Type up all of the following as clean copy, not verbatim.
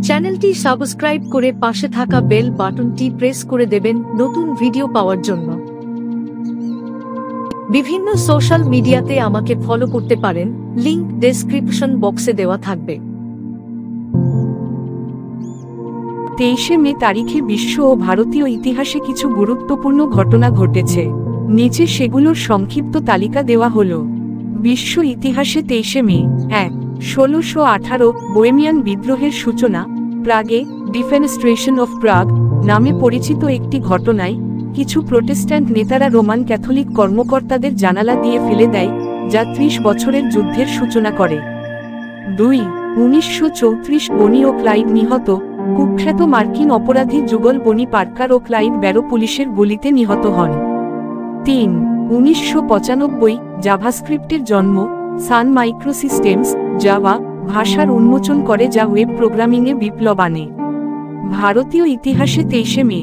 চ্যানেলটি সাবস্ক্রাইব করে পাশে থাকা বেল বাটনটি প্রেস করে দেবেন নতুন ভিডিও পাওয়ার জন্য। বিভিন্ন সোশ্যাল মিডিয়াতে আমাকে ফলো করতে পারেন, লিংক ডেসক্রিপশন বক্সে দেওয়া থাকবে। 23শে মে তারিখে বিশ্ব ও ভারতীয় ইতিহাসে কিছু গুরুত্বপূর্ণ ঘটনা ঘটেছে। নিচে সেগুলোর সংক্ষিপ্ত তালিকা দেওয়া হলো। বিশ্ব ইতিহাসে 23শে মে 1618 বোহেমিয়ান বিদ্রোহের সূচনা। প্রাগে ডিফেনেস্ট্রেশন অফ প্রাগ নামে পরিচিত একটি ঘটনায় কিছু প্রোটেস্ট্যান্ট নেতারা রোমান ক্যাথলিক কর্মকর্তাদের জানালা দিয়ে ফেলে দেয়, যা 30 বছরের যুদ্ধের সূচনা করে। 1934 বনি ও ক্লাইড নিহত। কুখ্যাত মার্কিন অপরাধী যুগল বনি পার্কার ও ক্লাইড ব্যারো পুলিশের গুলিতে নিহত হন। 1995 জাভাস্ক্রিপ্টের জন্ম। সান মাইক্রোসিস্টেমস জাভা ভাষার উন্মোচন করে, যা ওয়েব প্রোগ্রামিংয়ে বিপ্লব আনে। ভারতীয় ইতিহাসে 23শে মে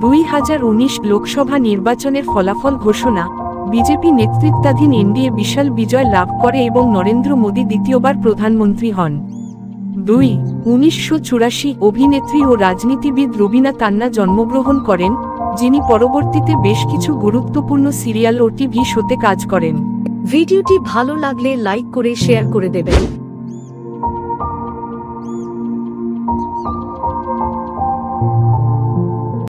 2019 লোকসভা নির্বাচনের ফলাফল ঘোষণা। বিজেপি নেতৃত্বাধীন এনডিএ বিশাল বিজয় লাভ করে এবং নরেন্দ্র মোদী দ্বিতীয়বার প্রধানমন্ত্রী হন। 1984 অভিনেত্রী ও রাজনীতিবিদ রুবিনা তান্না জন্মগ্রহণ করেন, যিনি পরবর্তীতে বেশ কিছু গুরুত্বপূর্ণ সিরিয়াল ও টিভি শোতে কাজ করেন। ভিডিওটি ভালো লাগলে লাইক করে শেয়ার করে দেবেন।